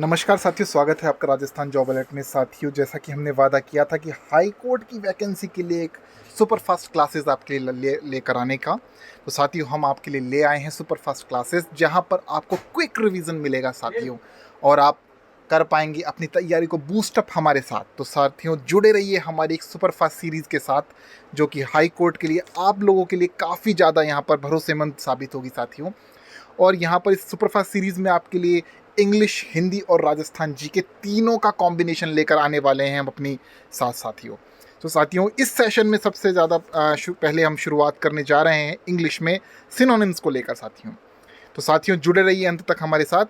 नमस्कार साथियों, स्वागत है आपका राजस्थान जॉब अलर्ट में। साथियों, जैसा कि हमने वादा किया था कि हाई कोर्ट की वैकेंसी के लिए एक सुपर फास्ट क्लासेस आपके लिए लेकर आने का, तो साथियों हम आपके लिए ले आए हैं सुपर फास्ट क्लासेस, जहां पर आपको क्विक रिवीजन मिलेगा साथियों, और आप कर पाएंगे अपनी तैयारी को बूस्टअप हमारे साथ। तो साथियों जुड़े रहिए हमारी एक सुपर फास्ट सीरीज़ के साथ, जो कि हाई कोर्ट के लिए आप लोगों के लिए काफ़ी ज़्यादा यहाँ पर भरोसेमंद साबित होगी साथियों। और यहाँ पर इस सुपरफास्ट सीरीज़ में आपके लिए इंग्लिश, हिंदी और राजस्थान जी के तीनों का कॉम्बिनेशन लेकर आने वाले हैं हम अपनी साथ साथियों। तो साथियों इस सेशन में सबसे ज़्यादा पहले हम शुरुआत करने जा रहे हैं इंग्लिश में सिनोनिम्स को लेकर साथियों। तो साथियों जुड़े रहिए अंत तक हमारे साथ,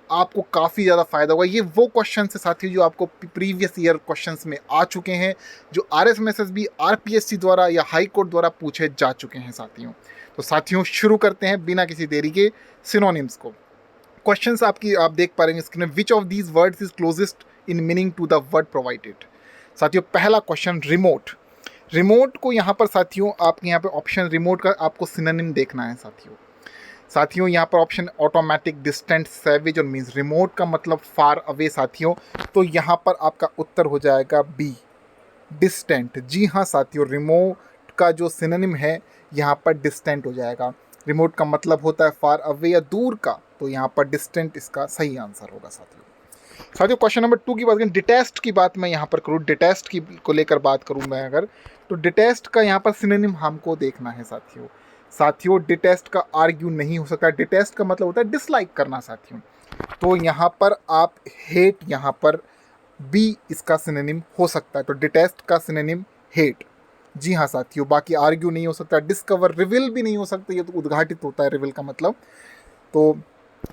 आपको काफ़ी ज़्यादा फायदा होगा। ये वो क्वेश्चन है साथियों जो आपको प्रीवियस ईयर क्वेश्चंस में आ चुके हैं, जो RSMSSB RPSC द्वारा या हाई कोर्ट द्वारा पूछे जा चुके हैं साथियों। तो साथियों शुरू करते हैं बिना किसी देरी के सिनोनिम्स को। क्वेश्चंस आप देख पा रहे हैं स्क्रीन में। Which of these words is closest in meaning to the word provided. साथियों पहला क्वेश्चन रिमोट। रिमोट को यहाँ पर साथियों आपके यहाँ पे ऑप्शन रिमोट का आपको सिनोनिम देखना है साथियों। साथियों यहाँ पर ऑप्शन ऑटोमेटिक, डिस्टेंट, सैवेज और मीन्स। रिमोट का मतलब फार अवे साथियों, तो यहाँ पर आपका उत्तर हो जाएगा बी, डिस्टेंट। जी हाँ साथियों, रिमोट का जो सिनोनिम है यहाँ पर डिस्टेंट हो जाएगा। रिमोट का मतलब होता है फार अवे या दूर का, तो यहाँ पर डिस्टेंट इसका सही आंसर होगा साथियों। साथियों क्वेश्चन नंबर 2 की बात करें, डिटेस्ट की बात मैं यहाँ पर करूँ, डिटेस्ट की को लेकर बात करूँ मैं अगर, तो डिटेस्ट का यहाँ पर सिनोनिम हमको देखना है साथियों। साथियों डिटेस्ट का आर्ग्यू नहीं हो सकता। डिटेस्ट का मतलब होता है डिसलाइक करना साथियों, तो यहाँ पर आप हेट, यहाँ पर बी इसका सिनोनिम हो सकता है। तो डिटेस्ट का सिनोनिम हेट। जी हाँ साथियों, बाकी आर्ग्यू नहीं हो सकता, डिस्कवर, रिवील भी नहीं हो सकता, ये तो उद्घाटित होता है रिवील का मतलब। तो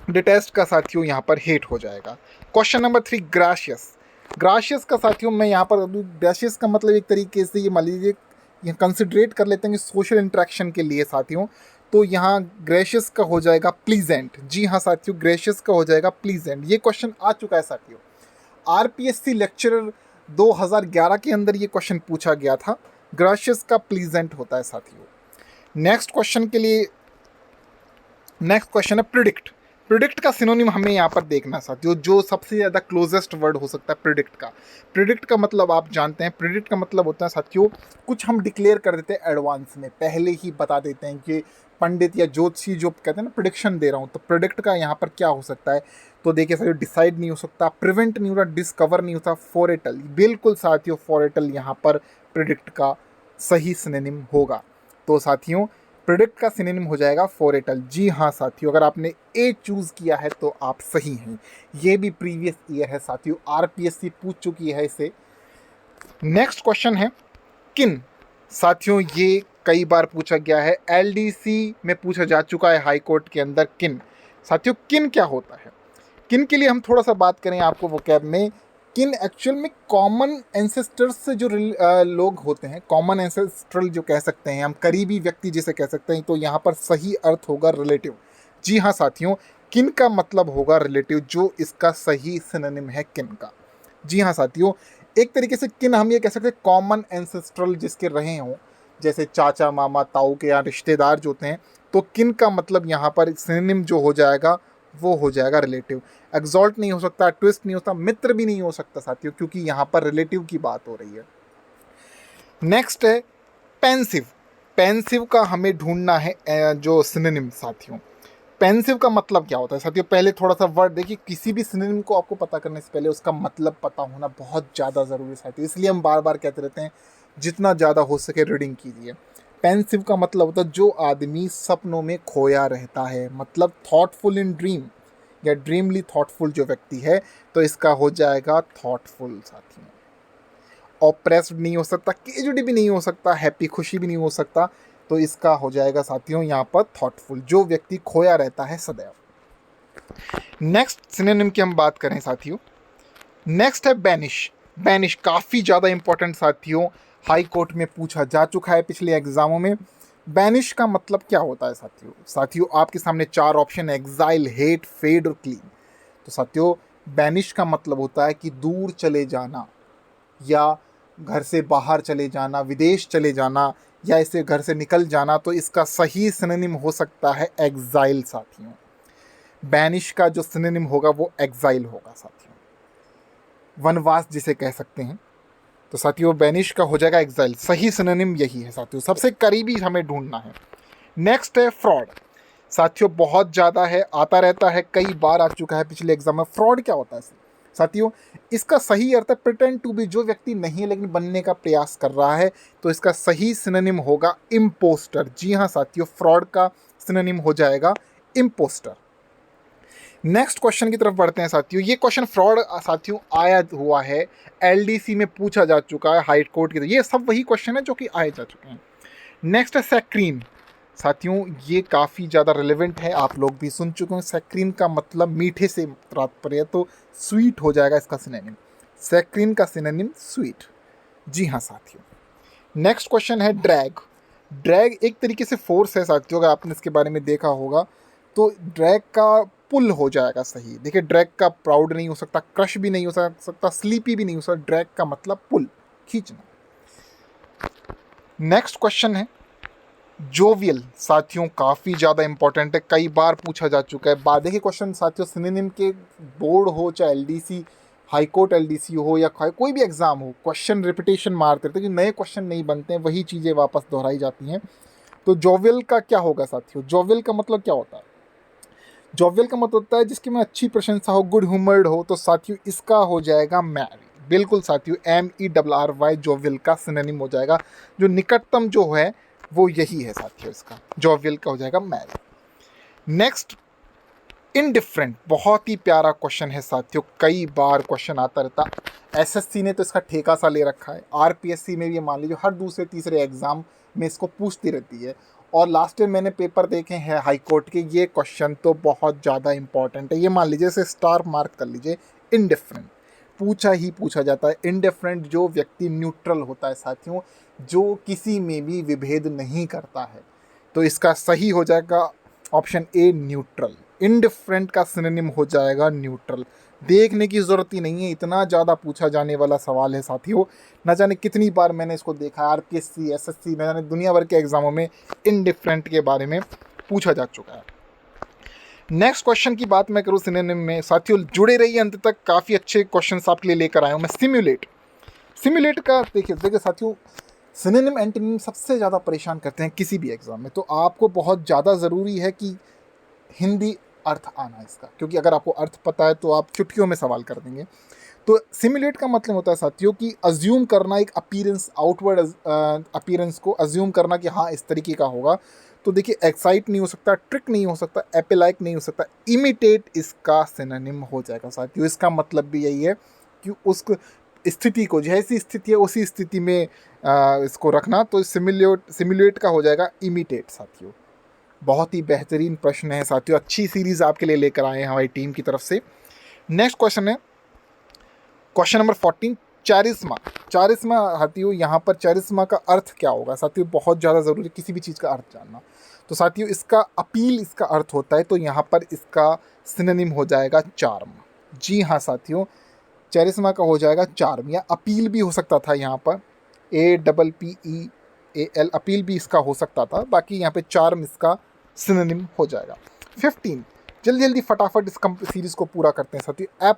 डिटेस्ट का साथियों यहाँ पर हेट हो जाएगा। Question number 3, Gracias. ग्राशियस का साथियों मैं यहाँ पर, ग्राशियस का मतलब एक तरीके से ये मान लीजिए ये कंसिडरेट कर लेते हैं सोशल इंटरेक्शन के लिए साथियों, तो यहाँ ग्रेशियस का हो जाएगा प्लीजेंट। जी हाँ साथियों, ग्रेशियस का हो जाएगा प्लीजेंट। ये क्वेश्चन आ चुका है साथियों, RPSC लेक्चरर 2011 के अंदर ये क्वेश्चन पूछा गया था। ग्राशियस का प्लीजेंट होता है साथियों। नेक्स्ट क्वेश्चन के लिए, नेक्स्ट क्वेश्चन है प्रिडिक्ट। प्रिडिक्ट का सिनोनिम हमें यहाँ पर देखना साथियों, जो सबसे ज़्यादा क्लोजेस्ट वर्ड हो सकता है प्रिडिक्ट का। प्रिडिक्ट का मतलब आप जानते हैं, प्रिडिक्ट का मतलब होता है साथियों कुछ हम डिक्लेयर कर देते हैं एडवांस में, पहले ही बता देते हैं कि पंडित या ज्योतिषी जो कहते हैं ना प्रिडिक्शन दे रहा हूँ, तो प्रिडिक्ट का यहाँ पर क्या हो सकता है। तो देखिए साथियों, डिसाइड नहीं हो सकता, प्रिवेंट नहीं होता, डिस्कवर नहीं होता, फोरेटल। बिल्कुल साथियों, फोरेटल यहाँ पर प्रिडिक्ट का सही सिनोनिम होगा। तो साथियों प्रिडिक्ट का सिनोनिम हो जाएगा फोरेटल। जी हाँ साथियों, अगर आपने ए चूज़ किया है तो आप सही हैं। ये भी प्रीवियस ईयर है साथियों, RPSC पूछ चुकी है इसे। नेक्स्ट क्वेश्चन है किन। साथियों ये कई बार पूछा गया है, LDC में पूछा जा चुका है हाई कोर्ट के अंदर किन। साथियों किन क्या होता है, किन के लिए हम थोड़ा सा बात करें आपको वोकैब में। किन एक्चुअल में कॉमन एंसेस्टर्स से जो लोग होते हैं, कॉमन एंसेस्ट्रल जो कह सकते हैं हम, करीबी व्यक्ति जिसे कह सकते हैं, तो यहाँ पर सही अर्थ होगा रिलेटिव। जी हाँ साथियों, किन का मतलब होगा रिलेटिव, जो इसका सही सिनोनिम है किन का। जी हाँ साथियों, एक तरीके से किन हम ये कह सकते हैं कॉमन एंसेस्ट्रल जिसके रहे हों, जैसे चाचा, मामा, ताऊ के या रिश्तेदार जो होते हैं, तो किन का मतलब यहाँ पर सिनोनिम जो हो जाएगा वो हो जाएगा रिलेटिव। एग्जॉल्ट नहीं हो सकता, ट्विस्ट नहीं हो सकता, मित्र भी नहीं हो सकता साथियों, क्योंकि यहाँ पर रिलेटिव की बात हो रही है। नेक्स्ट है पेंसिव। पेंसिव का हमें ढूंढना है जो सिनोनिम साथियों। पेंसिव का मतलब क्या होता है साथियों, पहले थोड़ा सा वर्ड देखिए, किसी भी सिनोनिम को आपको पता करने से पहले उसका मतलब पता होना बहुत ज़्यादा ज़रूरी है साथियों, इसलिए हम बार बार कहते रहते हैं जितना ज़्यादा हो सके रीडिंग कीजिए। पेंसिव का मतलब होता है जो आदमी सपनों में खोया रहता है, मतलब थॉटफुल इन ड्रीम या ड्रीमली थॉटफुल जो व्यक्ति है, तो इसका हो जाएगा थॉटफुल साथियों। ऑप्रेस्ड नहीं हो सकता, केजुडी भी नहीं हो सकता, हैप्पी खुशी भी नहीं हो सकता, तो इसका हो जाएगा साथियों यहाँ पर थॉटफुल, जो व्यक्ति खोया रहता है सदैव। नेक्स्ट सिनोनिम की हम बात करें साथियों, नेक्स्ट है बैनिश। बैनिश काफ़ी ज़्यादा इंपॉर्टेंट साथियों, हाई कोर्ट में पूछा जा चुका है पिछले एग्जामों में। बैनिश का मतलब क्या होता है साथियों। साथियों आपके सामने 4 ऑप्शन है, एग्जाइल, हेट, फेड और क्लीन। तो साथियों बैनिश का मतलब होता है कि दूर चले जाना, या घर से बाहर चले जाना, विदेश चले जाना, या इसे घर से निकल जाना, तो इसका सही सिनोनिम हो सकता है एग्जाइल साथियों। बैनिश का जो सिनोनिम होगा वो एग्जाइल होगा साथियों। वनवास जिसे कह सकते हैं। तो साथियों बैनिश का हो जाएगा एग्जाइल, सही सिनोनिम यही है साथियों, सबसे करीबी हमें ढूंढना है। नेक्स्ट है फ्रॉड। साथियों बहुत ज़्यादा है, आता रहता है, कई बार आ चुका है पिछले एग्जाम में। फ्रॉड क्या होता है साथियों? इसका सही अर्थ है प्रिटेंड टू बी, जो व्यक्ति नहीं है लेकिन बनने का प्रयास कर रहा है। तो इसका सही सिनोनिम होगा इम्पोस्टर। जी हाँ साथियों, फ्रॉड का सिनोनिम हो जाएगा इम्पोस्टर। नेक्स्ट क्वेश्चन की तरफ बढ़ते हैं साथियों। ये क्वेश्चन फ्रॉड साथियों आया हुआ है, एलडीसी में पूछा जा चुका है, हाई कोर्ट की। ये सब वही क्वेश्चन है जो कि आए जा चुके हैं। नेक्स्ट है सैक्रीन। साथियों ये काफ़ी ज़्यादा रिलेवेंट है, आप लोग भी सुन चुके हैं। सैक्रीन का मतलब मीठे से तात्पर्य, तो स्वीट हो जाएगा इसका सिनोनिम। सैक्रीन का सिनोनिम स्वीट। जी हाँ साथियों। नेक्स्ट क्वेश्चन है ड्रैग। ड्रैग एक तरीके से फोर्स है साथियों, अगर आपने इसके बारे में देखा होगा तो ड्रैग का पुल हो जाएगा सही। देखिए ड्रैग का प्राउड नहीं हो सकता, क्रश भी नहीं हो सकता, स्लीपी भी नहीं हो सकता। ड्रैग का मतलब पुल, खींचना। नेक्स्ट क्वेश्चन है जोवियल। साथियों काफ़ी ज़्यादा इंपॉर्टेंट है, कई बार पूछा जा चुका है। देखिए क्वेश्चन साथियों सिनोनिम के बोर्ड हो चाहे एलडीसी, हाई कोर्ट एलडीसी हो या कोई भी एग्जाम हो, क्वेश्चन रिपीटेशन मारते रहते हैं, नए क्वेश्चन नहीं बनते हैं, वही चीज़ें वापस दोहराई जाती हैं। तो जोवियल का क्या होगा साथियों? जोवियल का मतलब क्या होता है? जोवियल का मतलब होता है जिसकी में अच्छी प्रशंसा हो, गुड ह्यूमर्ड हो। तो साथियों इसका हो जाएगा मैरी। बिल्कुल साथियों, MERRY जोवियल का सिनोनिम हो जाएगा। जो निकटतम जो है वो यही है साथियों, इसका जोवियल का हो जाएगा मैरी। नेक्स्ट इनडिफरेंट, बहुत ही प्यारा क्वेश्चन है साथियों, कई बार क्वेश्चन आता रहता। एसएससी ने तो इसका ठेका सा ले रखा है, आरपीएससी में भी ये मान लीजिए हर दूसरे तीसरे एग्जाम में इसको पूछती रहती है। और लास्ट में मैंने पेपर देखे हैं हाई कोर्ट के, ये क्वेश्चन तो बहुत ज़्यादा इंपॉर्टेंट है। ये मान लीजिए इसे स्टार मार्क कर लीजिए। इनडिफरेंट पूछा ही पूछा जाता है। इनडिफरेंट जो व्यक्ति न्यूट्रल होता है साथियों, जो किसी में भी विभेद नहीं करता है। तो इसका सही हो जाएगा ऑप्शन ए न्यूट्रल। इनडिफरेंट का सिनोनिम हो जाएगा न्यूट्रल। देखने की ज़रूरत ही नहीं है, इतना ज़्यादा पूछा जाने वाला सवाल है साथियों। न जाने कितनी बार मैंने इसको देखा, आरपीएससी, एसएससी, न जाने दुनिया भर के एग्जामों में इनडिफरेंट के बारे में पूछा जा चुका है। नेक्स्ट क्वेश्चन की बात मैं करूँ सिनोनिम में साथियों, जुड़े रहिए अंत तक, काफ़ी अच्छे क्वेश्चन आपके लिए लेकर आया हूँ मैं। सिम्युलेट। सिम्युलेट का देखिए साथियों, सिनोनिम एंटोनिम सबसे ज़्यादा परेशान करते हैं किसी भी एग्ज़ाम में। तो आपको बहुत ज़्यादा ज़रूरी है कि हिंदी अर्थ आना इसका, क्योंकि अगर आपको अर्थ पता है तो आप चुटकियों में सवाल कर देंगे। तो सिमुलेट का मतलब होता है साथियों कि अज्यूम करना, एक अपीयरेंस, आउटवर्ड अपीयरेंस को अज्यूम करना कि हाँ इस तरीके का होगा। तो देखिए एक्साइट नहीं हो सकता, ट्रिक नहीं हो सकता, एपेलाइक नहीं हो सकता, इमिटेट इसका सिनोनिम हो जाएगा साथियों। इसका मतलब भी यही है कि उस स्थिति को, जैसी स्थिति है उसी स्थिति में इसको रखना। तो सिमुलेट का हो जाएगा इमिटेट साथियों। बहुत ही बेहतरीन प्रश्न है साथियों, अच्छी सीरीज़ आपके लिए लेकर आए हैं हमारी टीम की तरफ से। नेक्स्ट क्वेश्चन है क्वेश्चन नंबर 14, चारिस्मा। चारिस्मा साथियों, यहाँ पर चारिस्मा का अर्थ क्या होगा साथियों? बहुत ज़्यादा ज़रूरी किसी भी चीज़ का अर्थ जानना। तो साथियों इसका अपील, इसका अर्थ होता है, तो यहाँ पर इसका सिनोनिम हो जाएगा चार्म। जी हाँ साथियों, चारिस्मा का हो जाएगा चार्म, या अपील भी हो सकता था यहाँ पर, APPEAL अपील भी इसका हो सकता था। बाकी यहाँ पे चार्म इसका सिनोनिम हो जाएगा। 15, जल्दी जल्दी फटाफट इस सीरीज़ को पूरा करते हैं साथियों।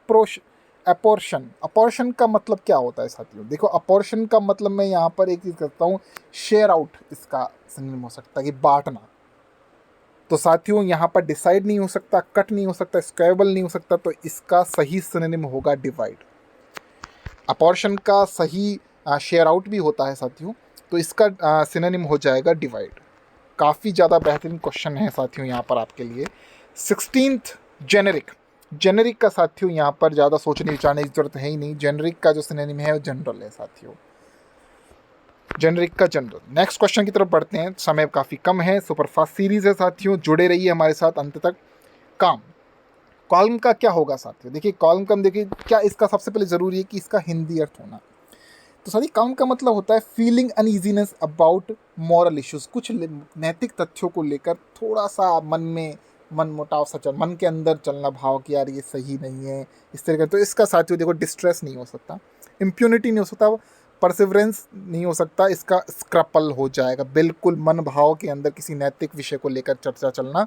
अपॉर्शन। अपॉर्शन का मतलब क्या होता है साथियों? देखो अपॉर्शन का मतलब मैं यहाँ पर एक चीज़ करता हूँ, शेयर आउट इसका सिनोनिम हो सकता है कि बांटना। तो साथियों यहाँ पर डिसाइड नहीं हो सकता, कट नहीं हो सकता, स्क्वेबल नहीं हो सकता, तो इसका सही सिनोनिम होगा डिवाइड। अपॉर्शन का सही शेयर आउट भी होता है साथियों, तो इसका सिनोनिम हो जाएगा डिवाइड। काफ़ी ज़्यादा बेहतरीन क्वेश्चन है साथियों यहाँ पर आपके लिए। 16th generic. जेनेरिक का साथियों यहाँ पर ज़्यादा सोचने विचारने की जरूरत है ही नहीं। जेनेरिक का जो सिनोनिम है वो जनरल है साथियों, जेनेरिक का जनरल। नेक्स्ट क्वेश्चन की तरफ बढ़ते हैं, समय काफ़ी कम है, सुपरफास्ट सीरीज है साथियों, जुड़े रहिए हमारे साथ अंत तक। काम। कॉलम का क्या होगा साथियों? देखिए कॉलम का, देखिए क्या इसका सबसे पहले ज़रूरी है कि इसका हिंदी अर्थ होना। तो साथियों कॉलम का मतलब होता है feeling uneasiness about moral issues, कुछ नैतिक तथ्यों को लेकर थोड़ा सा मन में मन मुटाव सा चल, मन के अंदर चलना भाव कि यार ये सही नहीं है, इस तरह का। तो इसका साथियों देखो डिस्ट्रेस नहीं हो सकता, इम्प्यूनिटी नहीं हो सकता, परसिवरेंस नहीं हो सकता, इसका स्क्रपल हो जाएगा। बिल्कुल मन भाव के अंदर किसी नैतिक विषय को लेकर चर्चा चलना,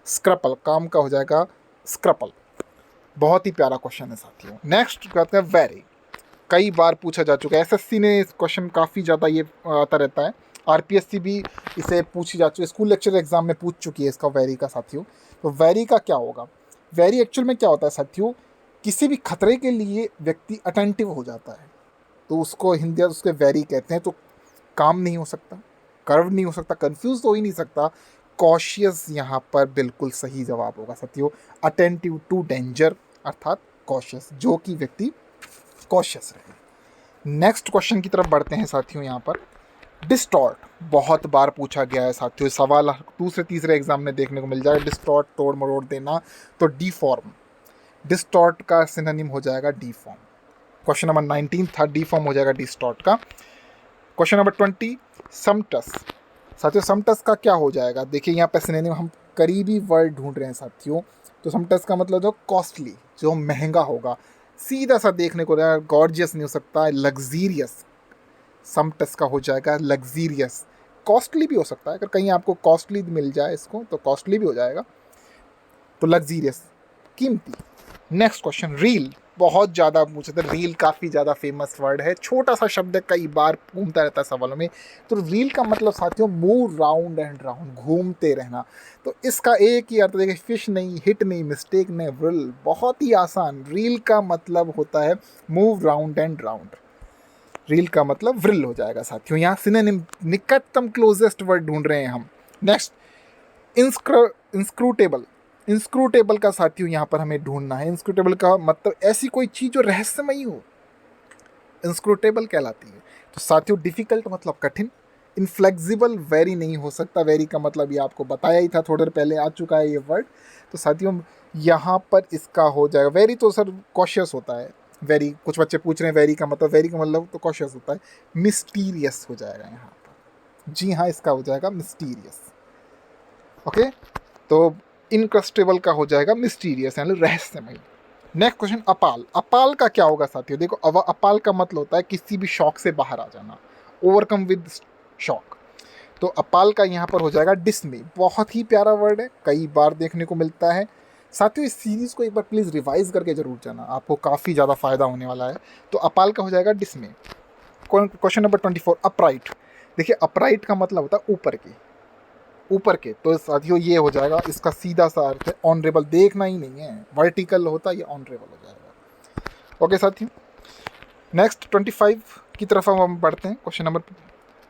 स्क्रपल, काम का हो जाएगा स्क्रपल। बहुत ही प्यारा क्वेश्चन है साथियों। नेक्स्ट कहते हैं वेरी, कई बार पूछा जा चुका है, एसएससी ने इस क्वेश्चन काफ़ी ज़्यादा ये आता रहता है, आरपीएससी भी इसे पूछी जा चुकी है, स्कूल लेक्चर एग्जाम में पूछ चुकी है इसका वेरी का साथियों। तो वेरी का क्या होगा, वेरी एक्चुअल में क्या होता है साथियों, किसी भी खतरे के लिए व्यक्ति अटेंटिव हो जाता है, तो उसको हिंदी उसके वेरी कहते हैं। तो काम नहीं हो सकता, कर्व नहीं हो सकता, कंफ्यूज तो हो ही नहीं सकता, कॉशियस यहाँ पर बिल्कुल सही जवाब होगा साथियों। अटेंटिव टू डेंजर अर्थात कॉशियस, जो कि व्यक्ति कॉशियस रहे। नेक्स्ट क्वेश्चन की तरफ बढ़ते हैं साथियों। यहाँ पर डिस्टॉर्ट बहुत बार पूछा गया है साथियों, सवाल दूसरे तीसरे एग्जाम में देखने को मिल जाएगा। डिस्टॉर्ट तोड़ मरोड़ देना, तो डीफॉर्म, डिस्टॉर्ट का सिनोनिम हो जाएगा डीफॉर्म। क्वेश्चन नंबर 19 था, डीफॉर्म हो जाएगा डिस्टॉर्ट का। क्वेश्चन नंबर 20 समटस, साथियों समटस का क्या हो जाएगा, देखिए यहाँ पे सिनोनिम हम करीबी वर्ड ढूंढ रहे हैं साथियों। तो समटस का मतलब जो कॉस्टली, जो महंगा होगा, सीधा सा देखने को रहेगा, गॉर्जियस नहीं हो सकता, लग्जीरियस, समटस का हो जाएगा लग्जीरियस। कॉस्टली भी हो सकता है, अगर कहीं आपको कॉस्टली मिल जाए इसको तो कॉस्टली भी हो जाएगा, तो लग्जीरियस, कीमती। नेक्स्ट क्वेश्चन रील, बहुत ज़्यादा पूछे थे, रील काफ़ी ज़्यादा फेमस वर्ड है, छोटा सा शब्द है, कई बार घूमता रहता है सवालों में। तो रील का मतलब साथियों मूव राउंड एंड राउंड, घूमते रहना। तो इसका एक ही अर्थ देखिए, फिश नहीं, हिट नहीं, मिस्टेक नहीं, रील, बहुत ही आसान। रील का मतलब होता है move round and round, reel का मतलब व्रिल हो जाएगा साथियों। यहाँ सिनोनिम निकटतम क्लोजेस्ट वर्ड ढूंढ रहे हैं हम। नेक्स्ट इंस्क्रूटेबल, इंस्क्रूटेबल का साथियों यहाँ पर हमें ढूंढना है। इंस्क्रूटेबल का मतलब ऐसी कोई चीज़ जो रहस्यमयी हो, इंस्क्रूटेबल कहलाती है। तो साथियों डिफ़िकल्ट मतलब कठिन, इनफ्लेक्सिबल वेरी नहीं हो सकता, वेरी का मतलब ये आपको बताया ही था, थोड़ी देर पहले आ चुका है ये वर्ड। तो साथियों यहाँ पर इसका हो जाएगा वेरी, तो सर कॉशियस होता है वेरी, कुछ बच्चे पूछ रहे हैं वेरी का मतलब तो कॉशियस होता है। मिस्टीरियस हो जाएगा यहाँ पर, जी हाँ इसका हो जाएगा मिस्टीरियस। ओके, तो इनक्रस्टेबल का हो जाएगा मिस्टीरियस यानी रहस्यमय। नेक्स्ट क्वेश्चन अपाल, अपाल का क्या होगा साथियों, देखो अपाल का मतलब होता है किसी भी शॉक से बाहर आ जाना, ओवरकम विद शॉक। तो अपाल का यहाँ पर हो जाएगा डिस्मे, बहुत ही प्यारा वर्ड है, कई बार देखने को मिलता है साथियों। इस सीरीज़ को एक बार प्लीज़ रिवाइज करके जरूर जाना, आपको काफ़ी ज़्यादा फायदा होने वाला है। तो अपाल का हो जाएगा डिस्मे। क्वेश्चन नंबर 24 अपराइट, देखिए अपराइट का मतलब होता है ऊपर की, ऊपर के। तो साथियों ये हो जाएगा, इसका सीधा सा अर्थ है ऑनरेबल, देखना ही नहीं है, वर्टिकल होता है, ये ऑनरेबल हो जाएगा। ओके साथियों, नेक्स्ट 25 की तरफ हम बढ़ते हैं। क्वेश्चन नंबर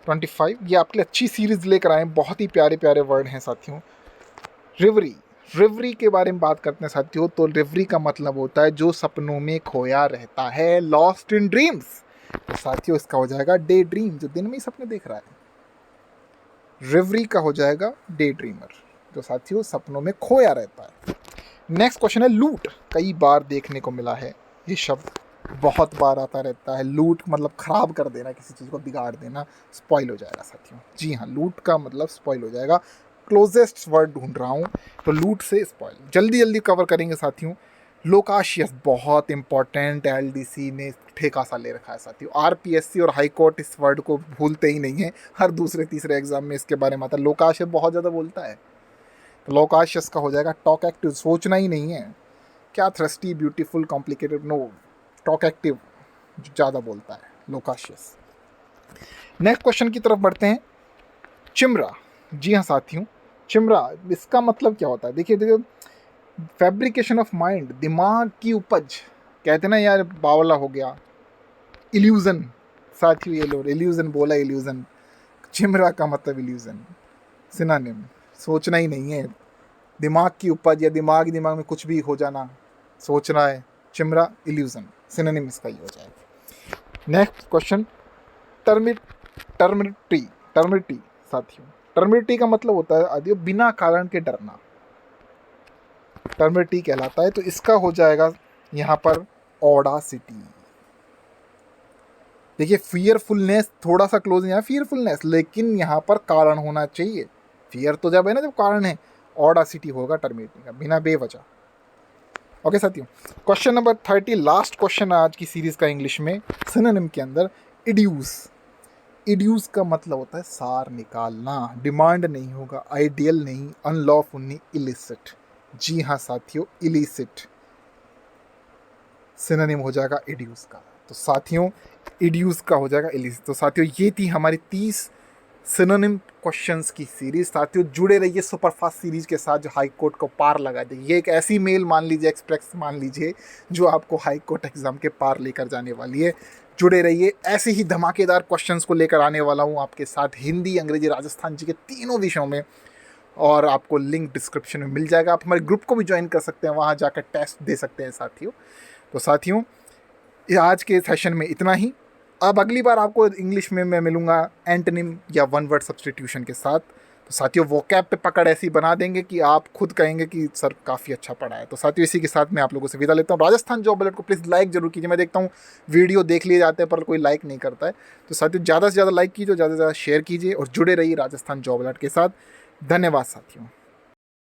25, ये आपके लिए अच्छी सीरीज लेकर आए हैं, बहुत ही प्यारे प्यारे वर्ड हैं साथियों। रिवरी, रिवरी के बारे में बात करते हैं साथियों। तो रिवरी का मतलब होता है जो सपनों में खोया रहता है, लॉस्ट इन ड्रीम्स। तो साथियों इसका हो जाएगा डे ड्रीम, जो दिन में ही सपने देख रहा है। रिवरी का हो जाएगा डे ड्रीमर, जो साथियों सपनों में खोया रहता है। नेक्स्ट क्वेश्चन है लूट, कई बार देखने को मिला है ये शब्द, बहुत बार आता रहता है। लूट मतलब खराब कर देना, किसी चीज़ को बिगाड़ देना, स्पॉइल हो जाएगा साथियों। जी हाँ, लूट का मतलब स्पॉइल हो जाएगा। क्लोजेस्ट वर्ड ढूंढ रहा हूँ, तो लूट से स्पॉइल जल्दी जल्दी कवर करेंगे साथियों। लोकाशियस बहुत इंपॉर्टेंट, एलडीसी ने ठेका सा ले रखा है साथियों। आरपीएससी और हाई कोर्ट इस वर्ड को भूलते ही नहीं है, हर दूसरे तीसरे एग्जाम में इसके बारे में आता है। लोकाशियस बहुत ज़्यादा बोलता है, तो लोकाशियस का हो जाएगा टॉक एक्टिव, सोचना ही नहीं है, क्या thirsty beautiful complicated, no, talkative जो ज़्यादा बोलता है, लोकाशियस। नेक्स्ट क्वेश्चन की तरफ बढ़ते हैं। चिमरा, जी हाँ साथियों, चिमरा इसका मतलब क्या होता है, देखिए देखिए, फैब्रिकेशन ऑफ माइंड, दिमाग की उपज, कहते ना यार बावला हो गया, इल्यूजन साथियों, ये लो इल्यूजन बोला, इल्यूजन, चिमरा का मतलब इल्यूजन, सिनोनिम, सोचना ही नहीं है, दिमाग की उपज या दिमाग में कुछ भी हो जाना, सोचना है, चिमरा इल्यूजन, सिनोनिम इसका ही हो जाएगा। नेक्स्ट क्वेश्चन टर्मिटी, टर्मिटी साथियों, टर्मिटी का मतलब होता है आदियो बिना कारण के डरना, टर्मिटी कहलाता है। तो इसका हो जाएगा यहाँ पर ऑडासिटी। देखिए फियरफुलनेस थोड़ा सा क्लोज है, फियरफुलनेस, लेकिन यहाँ पर कारण होना चाहिए। फियर तो जब है ना, जब कारण है, ऑडासिटी होगा टर्मिटी का, बिना बेवजह। ओके साथियों, क्वेश्चन नंबर 30, लास्ट क्वेश्चन आज की सीरीज का इंग्लिश में सिनोनिम के अंदर, इड्यूस। इड्यूस का मतलब होता है सार निकालना, डिमांड नहीं होगा, आइडियल नहीं, अनलॉफुल नहीं, इलिसिट। जी हाँ साथियों, इलिसिट। सिनोनिम हो जाएगा एड्यूस का। तो साथियों एड्यूस का हो जाएगा इलिस। तो साथियों ये थी हमारी 30 सिनोनिम क्वेश्चंस की सीरीज। साथियों जुड़े रहिए सुपरफास्ट सीरीज के साथ जो हाई कोर्ट को पार लगा देगी। ये एक ऐसी मेल मान लीजिए, एक्सप्रेस मान लीजिए, जो आपको हाई कोर्ट एग्जाम के पार लेकर जाने वाली है। जुड़े रहिए, ऐसे ही धमाकेदार क्वेश्चंस को लेकर आने वाला हूँ आपके साथ, हिंदी, अंग्रेजी, राजस्थान जी के तीनों विषयों में। और आपको लिंक डिस्क्रिप्शन में मिल जाएगा। आप हमारे ग्रुप को भी ज्वाइन कर सकते हैं, वहाँ जाकर टेस्ट दे सकते हैं साथियों। तो साथियों आज के सेशन में इतना ही। अब अगली बार आपको इंग्लिश में मैं मिलूँगा एंटोनिम या वन वर्ड सब्स्टिट्यूशन के साथ। तो साथियों वोकैब पे पकड़ ऐसी बना देंगे कि आप खुद कहेंगे कि सर काफ़ी अच्छा पढ़ा है। तो साथियों इसी के साथ मैं आप लोगों से विदा लेता हूँ। राजस्थान जॉब अलर्ट को प्लीज़ लाइक जरूर कीजिए। मैं देखता हूँ वीडियो देख लिए जाते हैं पर कोई लाइक नहीं करता है। तो साथियों ज़्यादा से ज़्यादा लाइक कीजिए, ज़्यादा से ज़्यादा शेयर कीजिए और जुड़े रहिए राजस्थान जॉब अलर्ट के साथ। धन्यवाद साथियों।